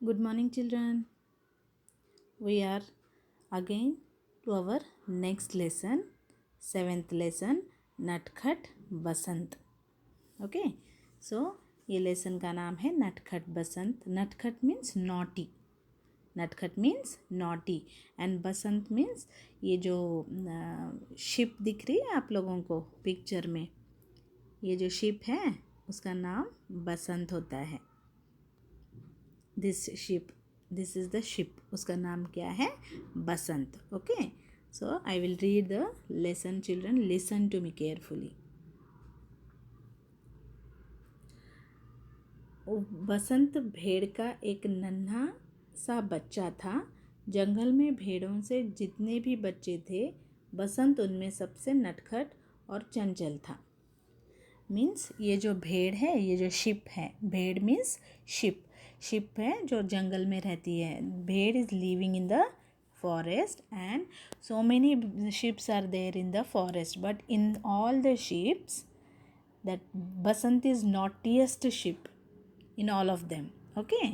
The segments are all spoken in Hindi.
Good morning, children. We are again to our next lesson, seventh lesson, नटखट बसंत. Okay, so ये लेसन का नाम है नटखट बसंत. नटखट मीन्स नॉटी. नटखट means naughty and Basant means ये जो शिप दिख रही है आप लोगों को पिक्चर में, ये जो शिप है उसका नाम बसंत होता है. This ship, this is the ship, उसका नाम क्या है? Basant. Okay, so I will read the lesson. Children listen to me carefully. Basant भेड़ का एक नन्हा सा बच्चा था. जंगल में भेड़ों से जितने भी बच्चे थे, बसंत उनमें सबसे नटखट और चंचल था. मीन्स ये जो भेड़ है, ये जो शिप है, भेड़ मीन्स शिप. शिप है जो जंगल में रहती है. भेड़ is living in the forest and so many ships are there in the forest, but in all the ships that Basant is naughtiest ship in all of them. Okay,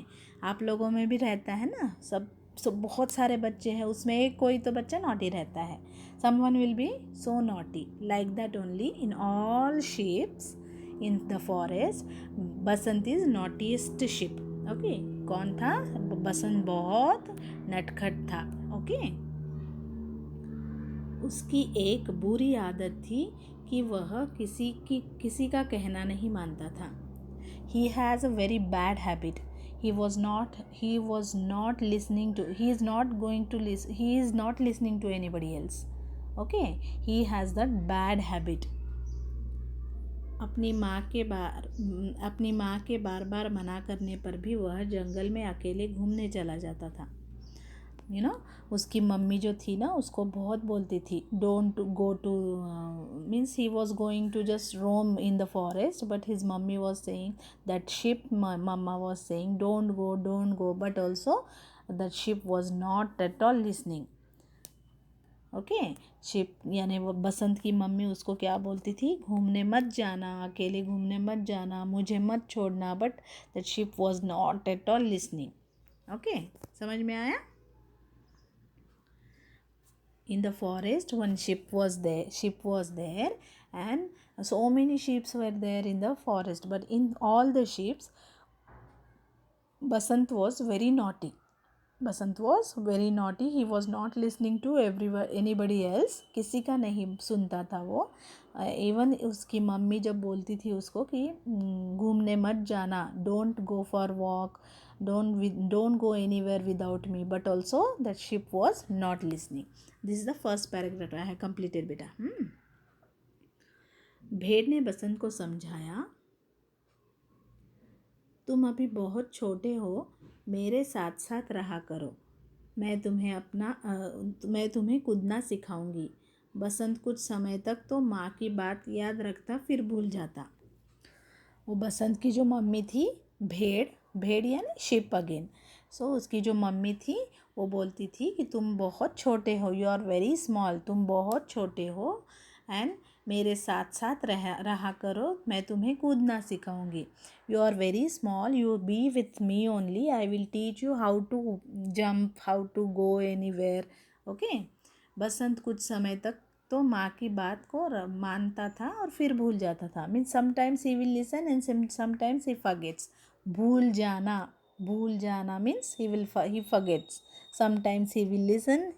आप लोगों में भी रहता है ना, सब बहुत सारे बच्चे हैं, उसमें एक कोई तो बच्चा नॉटी रहता है. someone will be so naughty. Like that only in all ships in the forest, Basant is naughtiest ship. Okay, कौन था? बसंत बहुत नटखट था. ओके, उसकी एक बुरी आदत थी कि वह किसी का कहना नहीं मानता था. He has a very bad habit. He is not listening to anybody else. Okay, he has that bad habit. अपनी माँ के बार बार मना करने पर भी वह जंगल में अकेले घूमने चला जाता था. उसकी मम्मी जो थी ना, उसको बहुत बोलती थी don't go to, means he was going to just roam in the forest, but his mummy was saying that ship, mama was saying don't go, but also that ship was not at all listening. Okay, ship यानी वो बसंत की मम्मी उसको क्या बोलती थी? घूमने मत जाना, अकेले घूमने मत जाना, मुझे मत छोड़ना, but that ship was not at all listening. Okay, समझ में आया? In the forest one ship was there and so many ships were there in the forest, but in all the ships Basant was very naughty. He was not listening to anybody else. किसी का नहीं सुनता था वो. इवन उसकी मम्मी जब बोलती थी उसको कि घूमने मत जाना, don't go for walk, don't go anywhere without me, but also that ship was not listening. This is the first paragraph I have completed बेटा. भेड़ ने बसंत को समझाया, तुम अभी बहुत छोटे हो, मेरे साथ साथ रहा करो, मैं तुम्हें कूदना सिखाऊंगी. बसंत कुछ समय तक तो माँ की बात याद रखता, फिर भूल जाता. वो बसंत की जो मम्मी थी, भेड़ यानी शिप अगेन. सो उसकी जो मम्मी थी वो बोलती थी कि तुम बहुत छोटे हो, यू आर वेरी स्मॉल, तुम बहुत छोटे हो एंड मेरे साथ साथ रहा करो, मैं तुम्हें कूदना सिखाऊंगी. You are very small, you be with me only, I will teach you how to jump, how to go anywhere. Okay, Basant कुछ समय तक तो माँ की बात को मानता था और फिर भूल जाता था. Means sometimes he will listen and sometimes he forgets. भूल जाना means he forgets. Sometimes he will listen,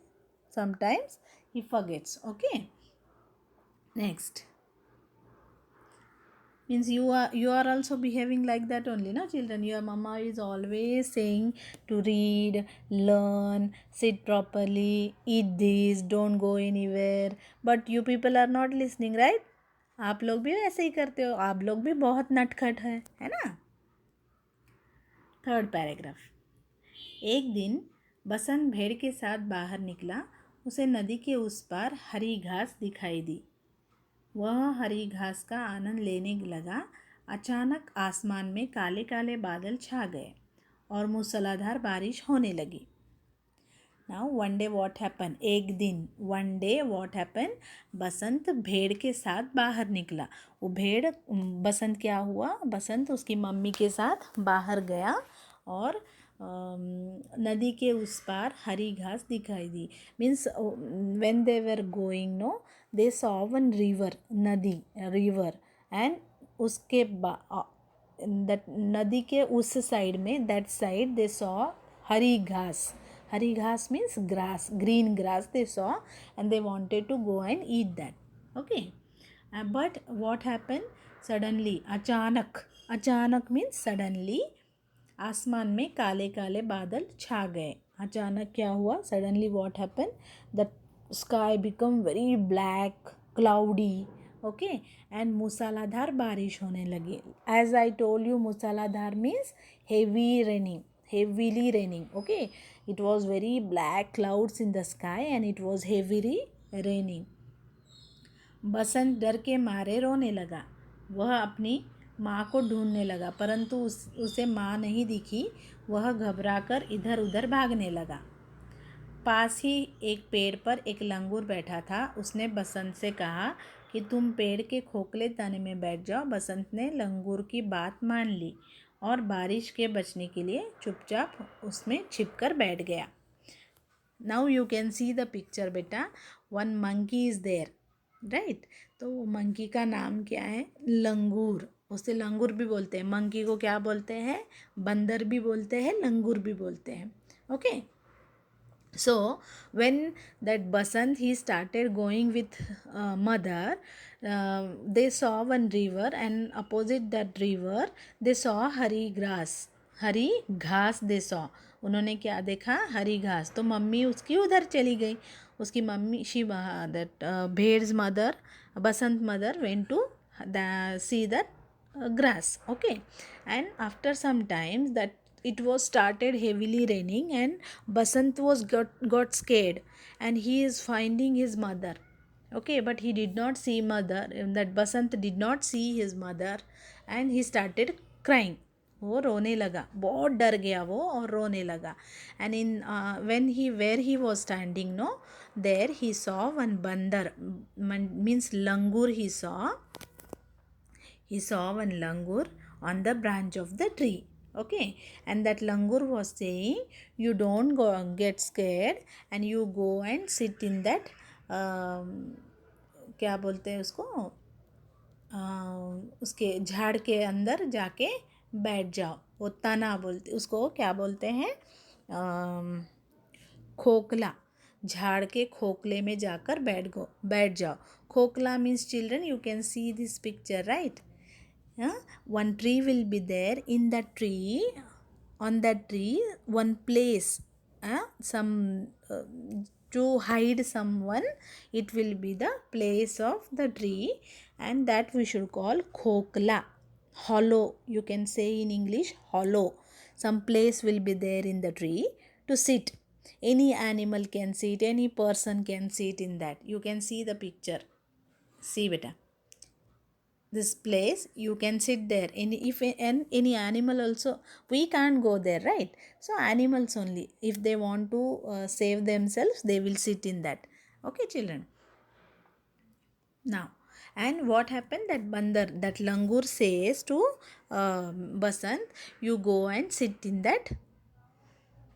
sometimes he forgets. Okay, next means you are also behaving like that only, no children? Your mama is always saying to read, learn, sit properly, eat this, don't go anywhere, but you people are not listening, right? आप लोग भी ऐसे ही करते हो, आप लोग भी बहुत नटखट है ना. Third paragraph. एक दिन बसंत भेड़ के साथ बाहर निकला. उसे नदी के उस पार हरी घास दिखाई दी. वह हरी घास का आनंद लेने लगा. अचानक आसमान में काले काले बादल छा गए और मूसलाधार बारिश होने लगी. Now one day what happen, एक दिन, वन डे व्हाट हैपन, बसंत भेड़ के साथ बाहर निकला. वो बसंत क्या हुआ, बसंत उसकी मम्मी के साथ बाहर गया और नदी के उस पार हरी घास दिखाई दी. Means when they were going, no, they saw one river, नदी, river, and उसके that नदी के उस साइड में, that side they saw हरी घास. हरी घास means grass, green grass they saw, and they wanted to go and eat that. Okay. But what happened? Suddenly, अचानक means suddenly, आसमान में काले काले बादल छा गए. अचानक क्या हुआ? Suddenly what happened? The sky become very black, cloudy. Okay, and मूसलाधार बारिश होने लगी. As I told you, मूसलाधार means heavy raining, heavily raining. Okay, it was very black clouds in the sky and it was heavily raining. बसंत डर के मारे रोने लगा. वह अपनी माँ को ढूंढने लगा, परंतु उसे माँ नहीं दिखी. वह घबराकर इधर उधर भागने लगा. पास ही एक पेड़ पर एक लंगूर बैठा था. उसने बसंत से कहा कि तुम पेड़ के खोखले तने में बैठ जाओ. बसंत ने लंगूर की बात मान ली और बारिश के बचने के लिए चुपचाप उसमें छिपकर बैठ गया. Now you can see the picture बेटा. One monkey is there, right. तो वो मंकी का नाम क्या है? लंगूर. उसे लंगूर भी बोलते हैं. मंकी को क्या बोलते हैं? बंदर भी बोलते हैं, लंगूर भी बोलते हैं. Okay. So when that Basant he started going with mother, they saw one river, and opposite that river they saw हरी घास they saw. उन्होंने क्या देखा? हरी घास. तो मम्मी उसकी उधर चली गई. उसकी mummy that भेड़'s mother, Basant mother went to see that grass. Okay, and after some time that it was started heavily raining, and Basant was got scared, and he is finding his mother. Okay, but he did not see mother. That Basant did not see his mother, and he started crying. वो रोने लगा. बहुत डर गया वो और रोने लगा. And in when he where he was standing, no, there he saw one bandar, means langur. He saw one langur on the branch of the tree. Okay, and that langur was saying, you don't go get scared, and you go and sit in that क्या बोलते हैं उसको, उसके झाड़ के अंदर जाके बैठ जाओ. वो तना बोलते उसको, क्या बोलते हैं? खोखला. झाड़ के खोखले में जाकर बैठ जाओ. खोखला means children, you can see this picture, right. One tree will be there. In that tree, on that tree, one place, some to hide someone, it will be the place of the tree, and that we should call khokla. Hollow, you can say in English, hollow. Some place will be there in the tree to sit. Any animal can sit, any person can sit in that. You can see the picture. See beta. This place you can sit there. Any animal also, we can't go there, right? So animals only, if they want to save themselves, they will sit in that. Okay children. Now, and what happened? That bandar, that langur says to Basant, you go and sit in that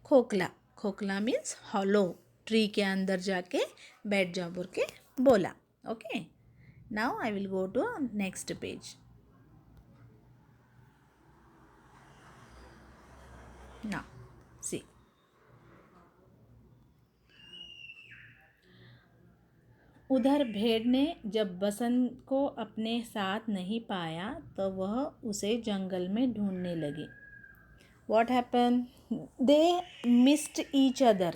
खोखला. खोखला means hollow. ट्री के अंदर जाके बैठ जाओ बोल के बोला. Okay. Now I will go to next page. Now see. उधर भेड़ ने जब बसंत को अपने साथ नहीं पाया तो वह उसे जंगल में ढूंढने लगी. What happened? They missed each other.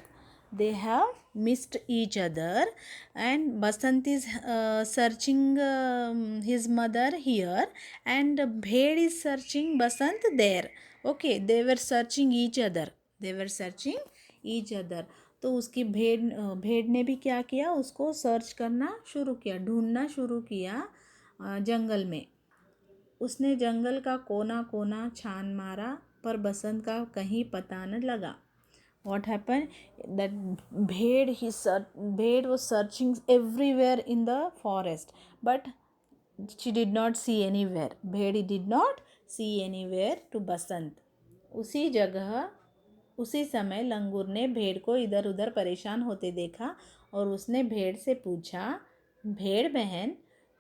They have missed each other, and Basant is searching his mother here, and Bhed is searching Basant there. Okay, they were searching each other. They were searching each other. तो उसकी भेड़ ने भी क्या किया? उसको सर्च करना शुरू किया, ढूंढना शुरू किया जंगल में. उसने जंगल का कोना कोना छान मारा, पर बसंत का कहीं पता न लगा. What happened? That Bhed was searching everywhere in the forest, but she did not see anywhere. Bhed did not see anywhere to Basant. उसी जगह उसी समय लंगूर ने भेड़ को इधर उधर परेशान होते देखा और उसने भेड़ से पूछा, भेड़ बहन,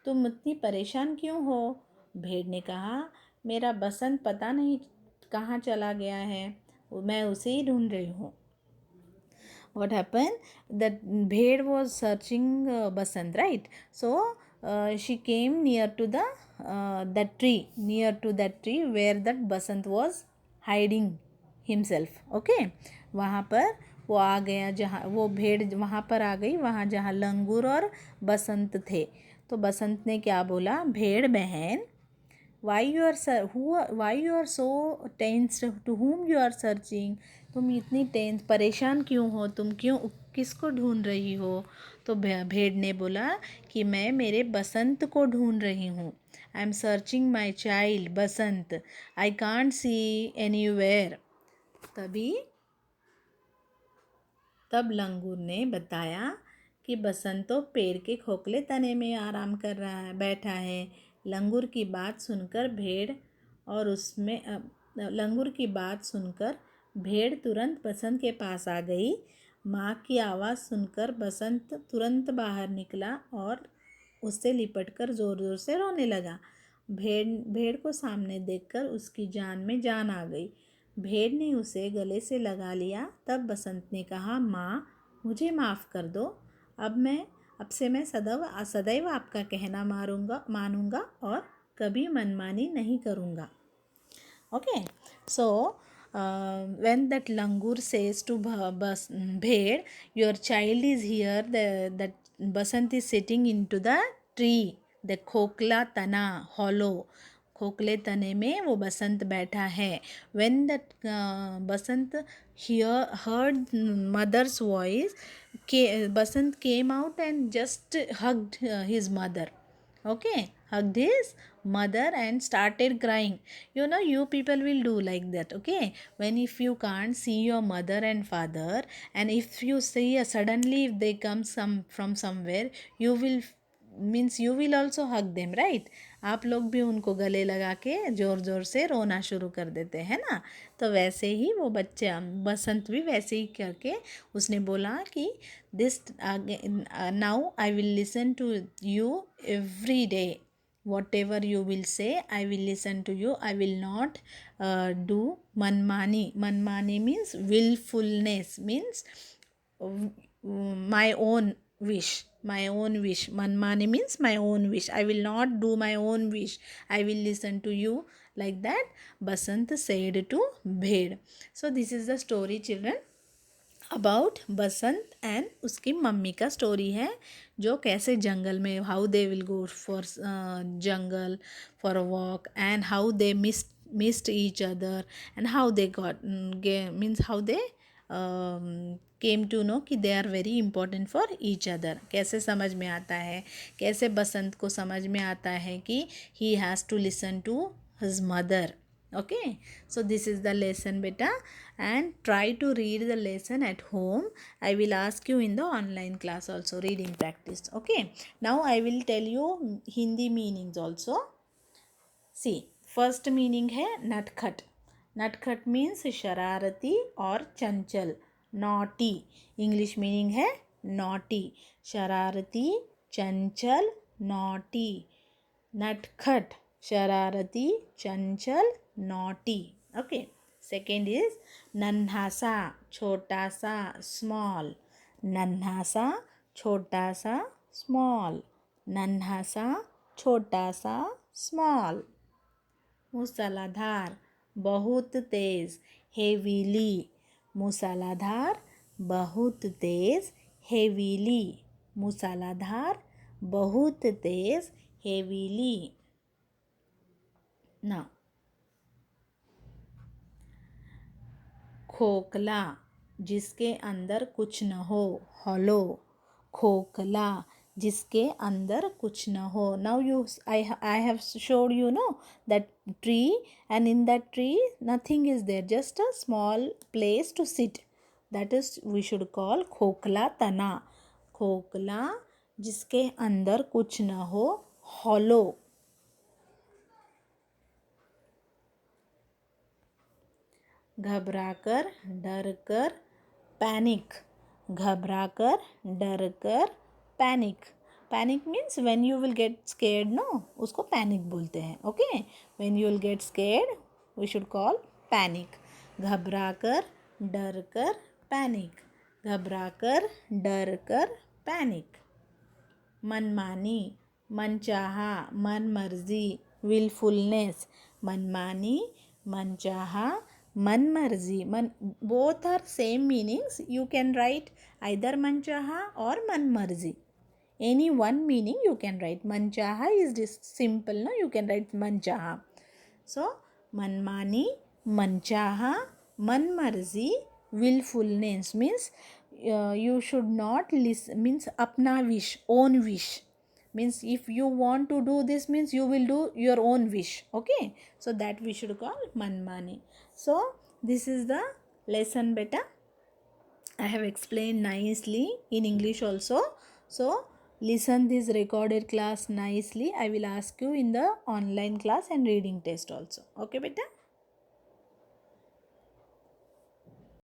तुम इतनी परेशान क्यों हो? भेड़ ने कहा, मेरा बसंत पता नहीं कहाँ चला गया है, मैं उसे ही ढूंढ रही हूँ. What happened? That Bhed was searching Basant, right? So she came near to the that tree where that Basant was hiding himself. Okay, वहाँ पर वो आ गया, जहाँ वो भेड़ वहाँ पर आ गई, वहाँ जहाँ लंगूर और बसंत थे. तो बसंत ने क्या बोला, भेड़ बहन, why you are so tensed, to whom you are searching, तुम इतनी टेंस परेशान क्यों हो, तुम क्यों किसको ढूंढ रही हो? तो भेड़ ने बोला कि मैं मेरे बसंत को ढूंढ रही हूँ. I am searching my child Basant, I can't see anywhere. तब लंगूर ने बताया कि बसंत तो पेड़ के खोखले तने में आराम कर रहा है, बैठा है. लंगूर की बात सुनकर भेड़ तुरंत बसंत के पास आ गई. माँ की आवाज़ सुनकर बसंत तुरंत बाहर निकला और उससे लिपटकर ज़ोर ज़ोर से रोने लगा. भेड़ को सामने देखकर उसकी जान में जान आ गई. भेड़ ने उसे गले से लगा लिया. तब बसंत ने कहा, माँ, मुझे माफ़ कर दो. अब से मैं सदैव आपका कहना मानूंगा और कभी मनमानी नहीं करूँगा. Okay, so when that langur says to Bhed, your child is here, that Basant is sitting into the tree, the खोखला तना, hollow. खोखले तने में वो बसंत बैठा है. When that Basant heard mother's voice, Basant came out and just hugged his mother. Okay, hugged his mother and started crying. You people will do like that. Okay, if you can't see your mother and father, and if you see suddenly if they come from somewhere, you will also hug them, right? आप लोग भी उनको गले लगा के ज़ोर ज़ोर से रोना शुरू कर देते हैं ना. तो वैसे ही वो बच्चा बसंत भी वैसे ही करके उसने बोला कि this now I will listen to you every day. Whatever you will say, I will listen to you. I will not do manmani. Manmani means willfulness, means my own wish. Manmani means my own wish. I will not do my own wish. I will listen to you. Like that, Basant said to Bhed. So this is the story, children, about Basant and उसकी मम्मी का स्टोरी है, जो कैसे जंगल में how they will go for jungle for a walk and how they missed each other and how they got means how they came to know कि they are very important for each other. कैसे समझ में आता है, कैसे बसंत को समझ में आता है कि he has to listen to his mother. Okay, so this is the lesson, beta, and try to read the lesson at home. I will ask you in the online class also, reading practice. Okay, now I will tell you Hindi meanings also. See, first meaning है नटखट. नटखट means शरारती और चंचल, naughty. English meaning है naughty, शरारती, चंचल, naughty. नटखट, शरारती, चंचल, naughty. Okay, second is नन्हा सा, छोटा सा, small. नन्हा सा, छोटा सा, small. नन्हा सा, छोटा सा, small. मूसलाधार, बहुत तेज, heavily. मूसलाधार, बहुत तेज, heavily. मूसलाधार, बहुत तेज, heavily. Now, खोखला, जिसके अंदर कुछ न हो, hollow. खोखला, जिसके अंदर कुछ न हो. Now I have showed you, no, that tree, and in that tree nothing is there, just a small place to sit. That is we should call खोखला तना. खोखला, जिसके अंदर कुछ न हो, hollow. घबराकर, डरकर, पैनिक. घबराकर, डरकर, panic. Panic means when you will get scared, no, उसको पैनिक बोलते हैं. Okay, when you will get scared we should call panic. घबराकर, डरकर, पैनिक. घबराकर, डरकर, पैनिक. मनमानी, मनचाहा, मनमर्जी, willfulness. मनमानी, मनचाहा, मनमर्जी. Both are same meanings. You can write either मनचाहा or मनमर्जी. Any one meaning you can write. मनचाहा is this simple, no? You can write मनचाहा. So मनमानी, मनचाहा, मनमर्जी, willfulness means you should not listen, means अपना wish, own wish. Means if you want to do this means you will do your own wish. Okay, so that we should call manmani. So this is the lesson beta. I have explained nicely in English also. So listen this recorded class nicely. I will ask you in the online class and reading test also. Okay beta.